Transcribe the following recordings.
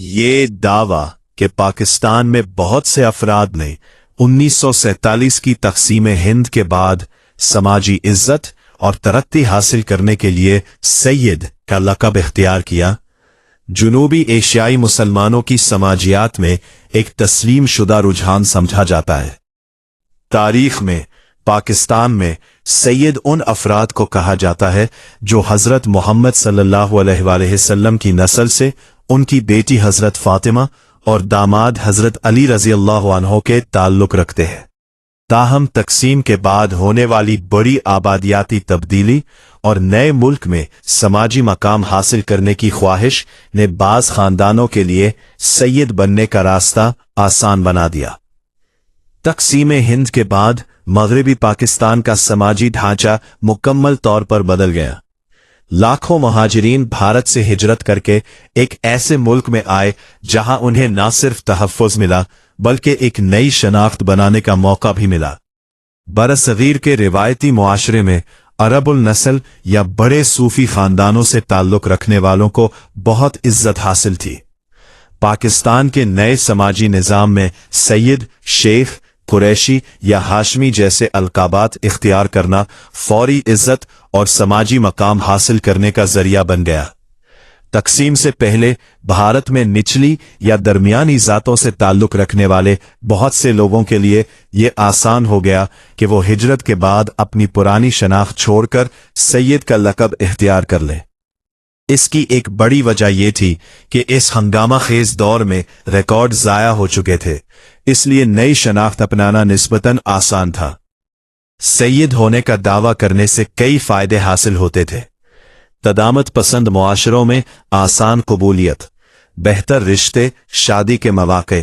ये दावा कि पाकिस्तान में बहुत से अफराद ने 1947 की तकसीम हिंद के बाद समाजी इज्जत और तरक्की हासिल करने के लिए सैयद का लक़ब इख्तियार किया, जुनूबी एशियाई मुसलमानों की समाजियात में एक तस्लीम शुदा रुझान समझा जाता है। तारीख में पाकिस्तान में सैयद उन अफराद को कहा जाता है जो हजरत मोहम्मद सल्लल्लाहु अलैहि वसल्लम की नस्ल से उनकी बेटी हजरत फातिमा और दामाद हजरत अली रजी अल्लाह अन्हो के ताल्लुक रखते हैं। ताहम तकसीम के बाद होने वाली बड़ी आबादियाती तब्दीली और नए मुल्क में समाजी मकाम हासिल करने की ख्वाहिश ने बाज खानदानों के लिए सैयद बनने का रास्ता आसान बना दिया। तकसीम हिंद के बाद मगरबी पाकिस्तान का समाजी ढांचा मुकम्मल तौर पर बदल गया। लाखों मुहाजिरीन भारत से हिजरत करके एक ऐसे मुल्क में आए जहां उन्हें न सिर्फ तहफ़्फ़ुज़ मिला बल्कि एक नई शनाख्त बनाने का मौका भी मिला। बरसगीर के रिवायती मुआशरे में अरबुल नस्ल या बड़े सूफी खानदानों से ताल्लुक रखने वालों को बहुत इज्जत हासिल थी। पाकिस्तान के नए समाजी निज़ाम में सैयद, शेख, कुरैशी या हाशमी जैसे अलकाबात इख्तियार करना फौरी इज्जत और समाजी मकाम हासिल करने का जरिया बन गया। तकसीम से पहले भारत में निचली या दरमियानी जातों से ताल्लुक रखने वाले बहुत से लोगों के लिए ये आसान हो गया कि वो हिजरत के बाद अपनी पुरानी शनाख्त छोड़कर सैयद का लक़ब इख्तियार कर लें। इसकी एक बड़ी वजह यह थी कि इस हंगामा खेज दौर में रिकॉर्ड ज़ाया हो चुके थे, इसलिए नई शनाख्त अपनाना निस्बतन आसान था। सैयद होने का दावा करने से कई फायदे हासिल होते थे। तदामत पसंद मुआशरों में आसान कबूलियत, बेहतर रिश्ते, शादी के मौके,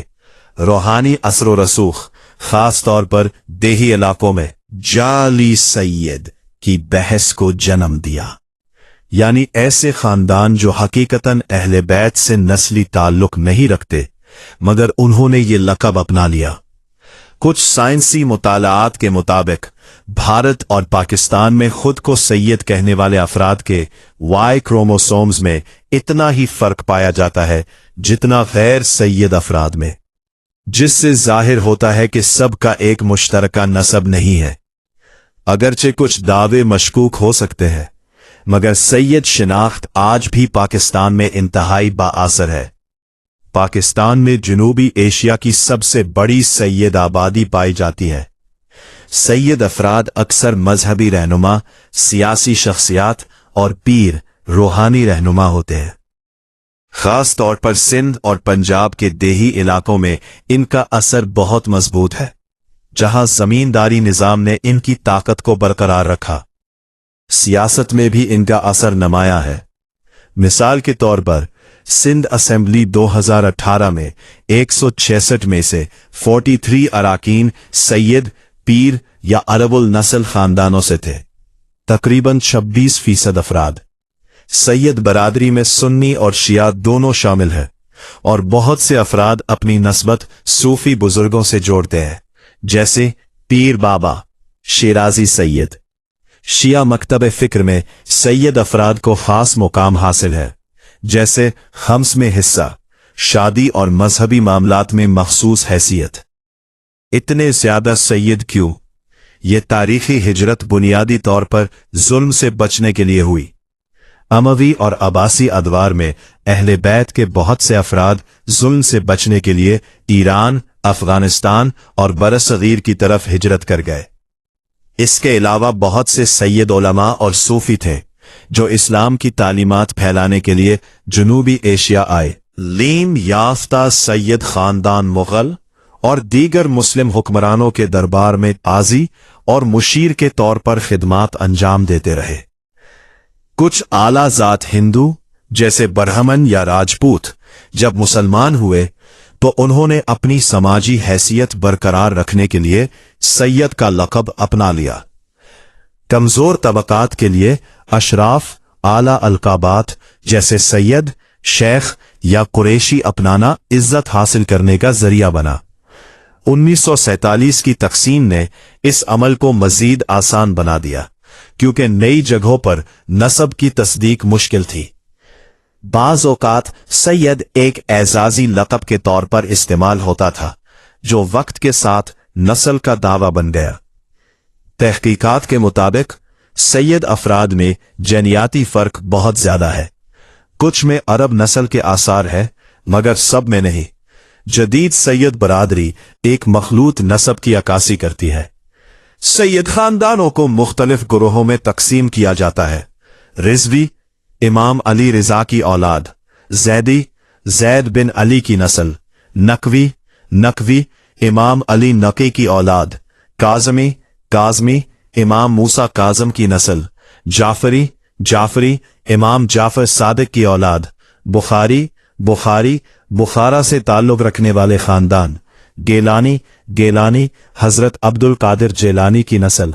रूहानी असर व रसूख, खास तौर पर देही इलाकों में जाली सैयद की बहस को जन्म दिया, यानी ऐसे खानदान जो हकीकतन अहले बैत से नस्ली ताल्लुक नहीं रखते मगर उन्होंने ये लक़ब अपना लिया। कुछ साइंसी मुतालात के मुताबिक भारत और पाकिस्तान में खुद को सैयद कहने वाले अफराद के वाई क्रोमोसोम्स में इतना ही फर्क पाया जाता है जितना गैर सैयद अफराद में, जिससे जाहिर होता है कि सबका एक मुश्तरका नसब नहीं है। अगरचे कुछ दावे मशकूक हो सकते हैं मगर सैयद शिनाख्त आज भी पाकिस्तान में इंतहाई बाअसर है। पाकिस्तान में जनूबी एशिया की सबसे बड़ी सैयद आबादी पाई जाती है। सैयद अफराद अक्सर मजहबी रहनुमा, सियासी शख्सियात और पीर, रूहानी रहनुमा होते हैं। खास तौर पर सिंध और पंजाब के देही इलाकों में इनका असर बहुत मजबूत है, जहां जमींदारी निज़ाम ने इनकी ताकत को बरकरार रखा। सियासत में भी इनका असर नुमायां है। मिसाल के तौर पर सिंध असेंबली 2018 में 166 में से 43 अराकीन सैयद, पीर या अरबुल नस्ल खानदानों से थे। तकरीबन 26% अफराद सैयद बरादरी में सुन्नी और शिया दोनों शामिल है और बहुत से अफराद अपनी नस्बत सूफी बुजुर्गों से जोड़ते हैं, जैसे पीर बाबा, शिराजी सैयद। शिया मकतब फिक्र में सैयद अफराद को खास मुकाम हासिल है, जैसे खम्स में हिस्सा, शादी और मजहबी मामलात में मखसूस हैसियत। इतने ज्यादा सैयद क्यों? ये तारीखी हिजरत बुनियादी तौर पर जुल्म से बचने के लिए हुई। अमवी और अब्बासी अदवार में अहले बैत के बहुत से अफराद जुल्म से बचने के लिए ईरान, अफगानिस्तान और बरसगीर की तरफ हिजरत कर गए। इसके अलावा बहुत से सैयद उलमा और सूफी थे जो इस्लाम की तालीमात फैलाने के लिए जनूबी एशिया आए। लीम याफ्ता सैयद खानदान मुगल और दीगर मुस्लिम हुक्मरानों के दरबार में आजी और मुशीर के तौर पर खिदमात अंजाम देते रहे। कुछ आला जात हिंदू जैसे बरहमन या राजपूत जब मुसलमान हुए तो उन्होंने अपनी समाजी हैसियत बरकरार रखने के लिए सैयद का लक़ब अपना लिया। कमजोर तबकात के लिए अशराफ आला अलकाबात जैसे सैयद, शेख या कुरैशी अपनाना इज्जत हासिल करने का जरिया बना। 1947 की तकसीम ने इस अमल को मजीद आसान बना दिया क्योंकि नई जगहों पर नसब की तस्दीक मुश्किल थी। बाज औकात सैयद एक एजाजी लक़ब के तौर पर इस्तेमाल होता था, जो वक्त के साथ नस्ल का दावा बन गया। तहकीकात के मुताबिक सैयद अफराद में जनियाती फर्क बहुत ज्यादा है। कुछ में अरब नस्ल के आसार है, मगर सब में नहीं। जदीद सैयद बरादरी एक मखलूत नस्ब की अक्कासी करती है। सैयद खानदानों को मुख्तलिफ गुरोहों में तकसीम किया जाता है। रिजवी, इमाम अली रिजा की औलाद। जैदी, जैद बिन अली की नस्ल। नकवी, नकवी, इमाम अली नकी की औलाद। काजमी, काजमी, इमाम मूसा काजम की नस्ल। जाफरी, जाफरी, इमाम जाफर सादिक की औलाद। बुखारी, बुखारी, बुखारा से ताल्लुक रखने वाले खानदान। गेलानी, गेलानी, हजरत अब्दुल कादिर जेलानी की नस्ल।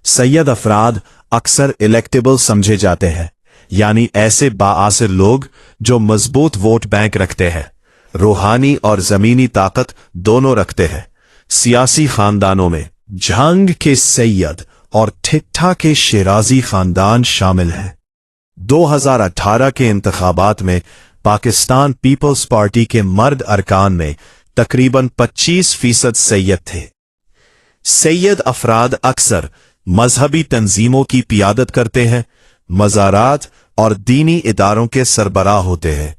सैयद अफराद अक्सर इलेक्टेबल समझे जाते हैं, यानी ऐसे बाआसिर लोग जो मजबूत वोट बैंक रखते हैं, रूहानी और जमीनी ताकत दोनों रखते हैं। सियासी खानदानों में जंग के सैयद और ठिट्ठा के शिराजी खानदान शामिल हैं। 2018 के इंतखाबात में पाकिस्तान पीपल्स पार्टी के मर्द अरकान में तकरीबन 25% सैयद थे। सैयद अफराद अक्सर मजहबी तंजीमों की पियादत करते हैं, मज़ारात और दीनी इदारों के सरबराह होते हैं।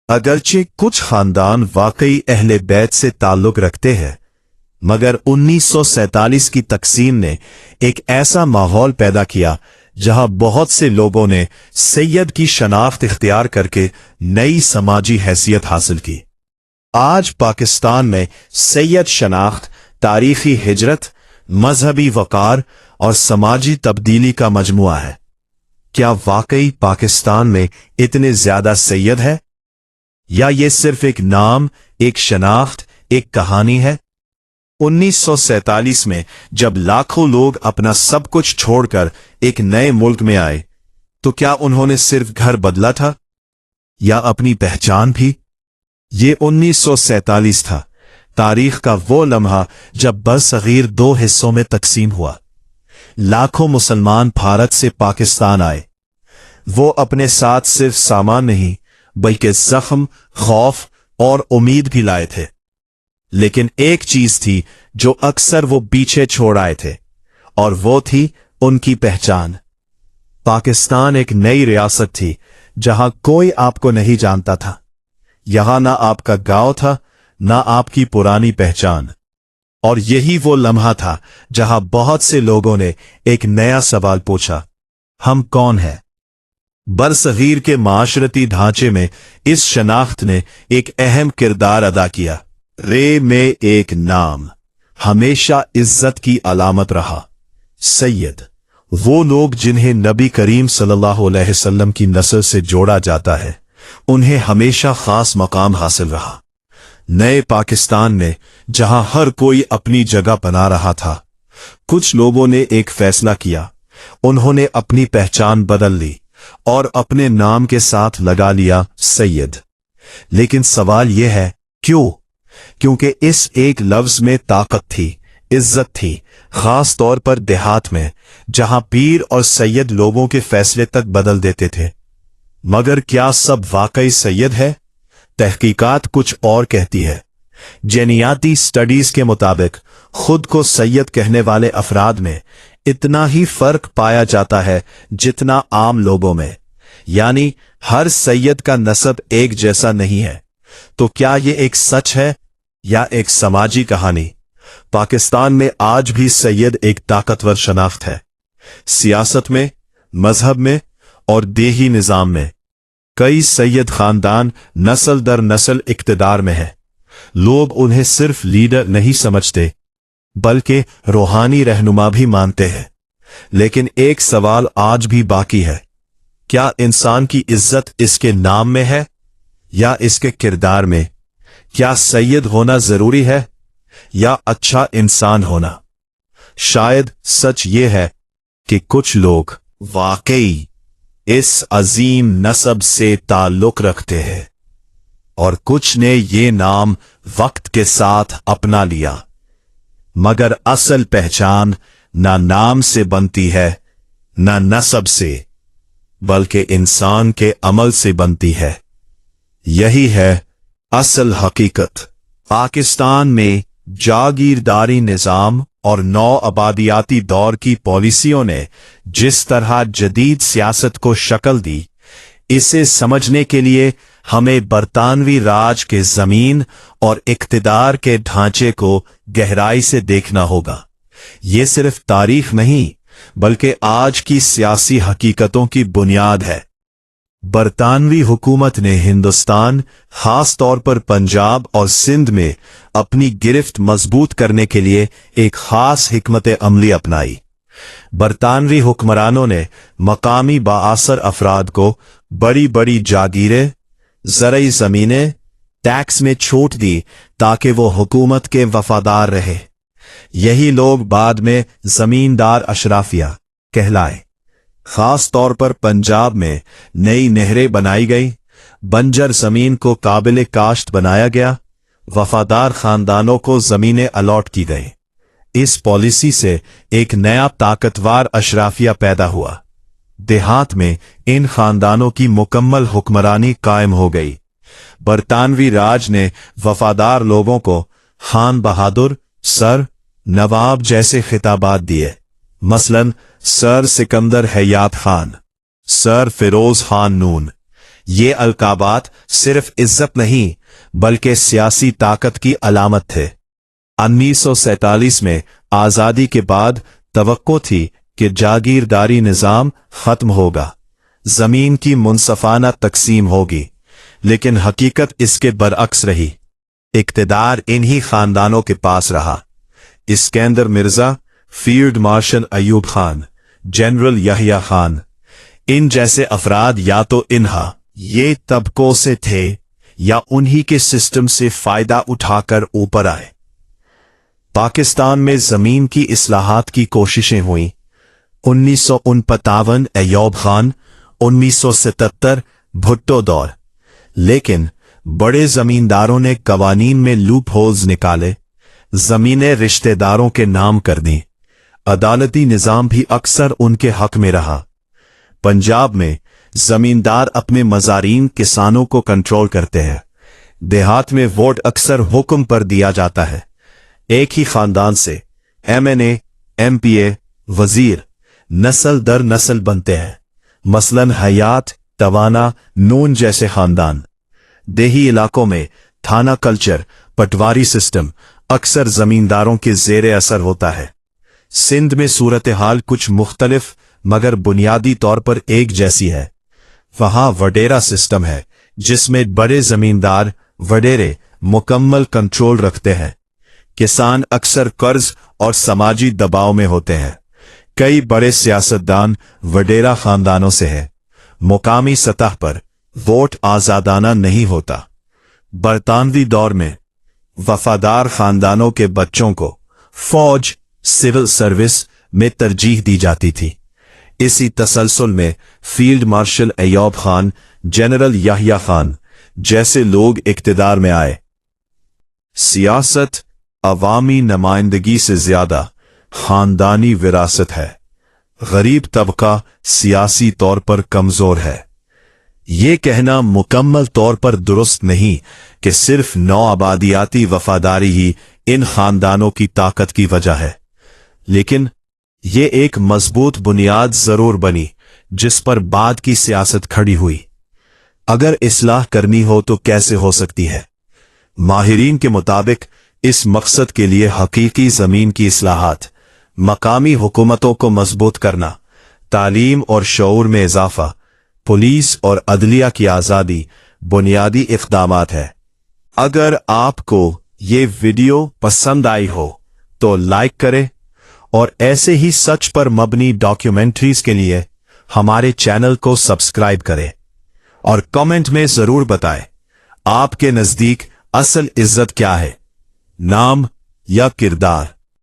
अगरचे कुछ खानदान वाकई अहले बैत से ताल्लुक रखते हैं, मगर 1947 की तकसीम ने एक ऐसा माहौल पैदा किया जहां बहुत से लोगों ने सैयद की शनाख्त इख्तियार करके नई समाजी हैसियत हासिल की। आज पाकिस्तान में सैयद शनाख्त तारीखी हिजरत, मजहबी वकार और समाजी तब्दीली का मजमुआ है। क्या वाकई पाकिस्तान में इतने ज्यादा सैयद है, या ये सिर्फ एक नाम, एक शनाख्त, एक कहानी है? 1947 में जब लाखों लोग अपना सब कुछ छोड़कर एक नए मुल्क में आए, तो क्या उन्होंने सिर्फ घर बदला था या अपनी पहचान भी? ये 1947 था, तारीख का वो लम्हा जब बरसगीर 2 हिस्सों में तकसीम हुआ। लाखों मुसलमान भारत से पाकिस्तान आए। वो अपने साथ सिर्फ सामान नहीं, बल्कि जख्म, खौफ और उम्मीद भी लाए थे। लेकिन एक चीज थी जो अक्सर वो पीछे छोड़ आए थे, और वो थी उनकी पहचान। पाकिस्तान एक नई रियासत थी जहां कोई आपको नहीं जानता था। यहां ना आपका गांव था, ना आपकी पुरानी पहचान। और यही वो लम्हा था जहां बहुत से लोगों ने एक नया सवाल पूछा, हम कौन हैं? बरसगीर के माशरती ढांचे में इस शनाख्त ने एक अहम किरदार अदा किया। रे में एक नाम हमेशा इज्जत की अलामत रहा। सैयद, वो लोग जिन्हें नबी करीम सल्लल्लाहु अलैहि वसल्लम की नस्ल से जोड़ा जाता है, उन्हें हमेशा खास मकाम हासिल रहा। नए पाकिस्तान में जहां हर कोई अपनी जगह बना रहा था, कुछ लोगों ने एक फैसला किया। उन्होंने अपनी पहचान बदल ली और अपने नाम के साथ लगा लिया सैयद। लेकिन सवाल यह है, क्यों? क्योंकि इस एक लफ्ज में ताकत थी, इज्जत थी, खास तौर पर देहात में, जहां पीर और सैयद लोगों के फैसले तक बदल देते थे। मगर क्या सब वाकई सैयद है? तहकीकात कुछ और कहती है। जेनियाती स्टडीज के मुताबिक खुद को सैयद कहने वाले अफराद में इतना ही फर्क पाया जाता है जितना आम लोगों में, यानी हर सैयद का नस्ब एक जैसा नहीं है। तो क्या ये एक सच है या एक समाजी कहानी? पाकिस्तान में आज भी सैयद एक ताकतवर शनाख्त है। सियासत में, मजहब में और देही निजाम में कई सैयद खानदान नस्ल दर नस्ल इक्तदार में है। लोग उन्हें सिर्फ लीडर नहीं समझते, बल्कि रूहानी रहनुमा भी मानते हैं। लेकिन एक सवाल आज भी बाकी है, क्या इंसान की इज्जत इसके नाम में है या इसके किरदार में? क्या सैयद होना जरूरी है या अच्छा इंसान होना? शायद सच ये है कि कुछ लोग वाकई इस अजीम नस्ब से ताल्लुक रखते हैं और कुछ ने ये नाम वक्त के साथ अपना लिया। मगर असल पहचान ना नाम से बनती है, ना नस्ब से, बल्कि इंसान के अमल से बनती है। यही है असल हकीकत। पाकिस्तान में जागीरदारी निज़ाम और नौ आबादियाती दौर की पॉलिसियों ने जिस तरह जदीद सियासत को शक्ल दी, इसे समझने के लिए हमें बरतानवी राज के जमीन और इक्तिदार के ढांचे को गहराई से देखना होगा। ये सिर्फ तारीख नहीं, बल्कि आज की सियासी हकीकतों की बुनियाद है। बरतानवी हुकूमत ने हिंदुस्तान, खास तौर पर पंजाब और सिंध में अपनी गिरफ्त मजबूत करने के लिए एक खास हिकमत अमली अपनाई। बरतानवी हुक्मरानों ने मकामी बाअसर अफराद को बड़ी बड़ी जागीरें, ज़रई ज़मीनें, टैक्स में छूट दी ताकि वो हुकूमत के वफादार रहे। यही लोग बाद में जमींदार अशराफिया कहलाए। खास तौर पर पंजाब में नई नहरें बनाई गई, बंजर जमीन को काबिल काश्त बनाया गया, वफादार खानदानों को जमीनें अलॉट की गई। इस पॉलिसी से एक नया ताकतवर अशराफिया पैदा हुआ। देहात में इन खानदानों की मुकम्मल हुक्मरानी कायम हो गई। बरतानवी राज ने वफादार लोगों को खान बहादुर, सर, नवाब जैसे खिताबात दिए। मसलन सर सिकंदर हयात खान, सर फिरोज खान नून। ये अलकाबात सिर्फ इज्जत नहीं, बल्कि सियासी ताकत की अलामत थे। 1947 में आज़ादी के बाद तवक्को थी कि जागीरदारी निज़ाम खत्म होगा, जमीन की मुनसफाना तकसीम होगी, लेकिन हकीकत इसके बरअक्स रही। इक्तिदार इन्हीं खानदानों के पास रहा। Iskander Mirza, field marshal Ayub Khan, general Yahya Khan, इन जैसे अफराद या तो इन्हा ये तबकों से थे या उन्हीं के सिस्टम से फायदा उठाकर ऊपर आए। पाकिस्तान में जमीन की इस्लाहात की कोशिशें हुई। 1959 अयूब खान, 1977 भुट्टो दौर। लेकिन बड़े जमींदारों ने कवानीन में लूप होल्स निकाले, जमीनें रिश्तेदारों के नाम कर दी। अदालती निजाम भी अक्सर उनके हक में रहा। पंजाब में जमींदार अपने मजारीन किसानों को कंट्रोल करते हैं। देहात में वोट अक्सर हुक्म पर दिया जाता है। एक ही खानदान से MNA, MPA, वजीर नस्ल दर नस्ल बनते हैं। मसलन हयात, तवाना, नून जैसे खानदान। देही इलाकों में थाना कल्चर, पटवारी सिस्टम अक्सर जमींदारों के जेर असर होता है। सिंध में सूरत हाल कुछ मुख्तलिफ मगर बुनियादी तौर पर एक जैसी है। वहां वडेरा सिस्टम है, जिसमें बड़े जमींदार वडेरे मुकम्मल कंट्रोल रखते हैं। किसान अक्सर कर्ज और समाजी दबाव में होते हैं। कई बड़े सियासतदान वडेरा खानदानों से हैं। मुकामी सतह पर वोट आजादाना नहीं होता। बरतानवी दौर में वफादार खानदानों के बच्चों को फौज, सिविल सर्विस में तरजीह दी जाती थी। इसी तसलसल में field marshal Ayub Khan, general Yahya Khan जैसे लोग इक्तिदार में आए। सियासत अवामी नुमाइंदगी से ज्यादा खानदानी विरासत है। गरीब तबका सियासी तौर पर कमजोर है। ये कहना मुकम्मल तौर पर दुरुस्त नहीं कि सिर्फ नौआबादियाती वफादारी ही इन खानदानों की ताकत की वजह है, लेकिन ये एक मजबूत बुनियाद जरूर बनी जिस पर बाद की सियासत खड़ी हुई। अगर इस्लाह करनी हो तो कैसे हो सकती है? माहिरीन के मुताबिक इस मकसद के लिए हकीकी जमीन की इस्लाहात, मकामी हुकूमतों को मजबूत करना, तालीम और शऊर में इजाफा, पुलिस और अदलिया की आज़ादी बुनियादी इक़दामात है। अगर आपको ये वीडियो पसंद आई हो तो लाइक करें और ऐसे ही सच पर मबनी डॉक्यूमेंट्रीज के लिए हमारे चैनल को सब्सक्राइब करें और कमेंट में जरूर बताएं आपके नजदीक असल इज्जत क्या है, नाम या किरदार।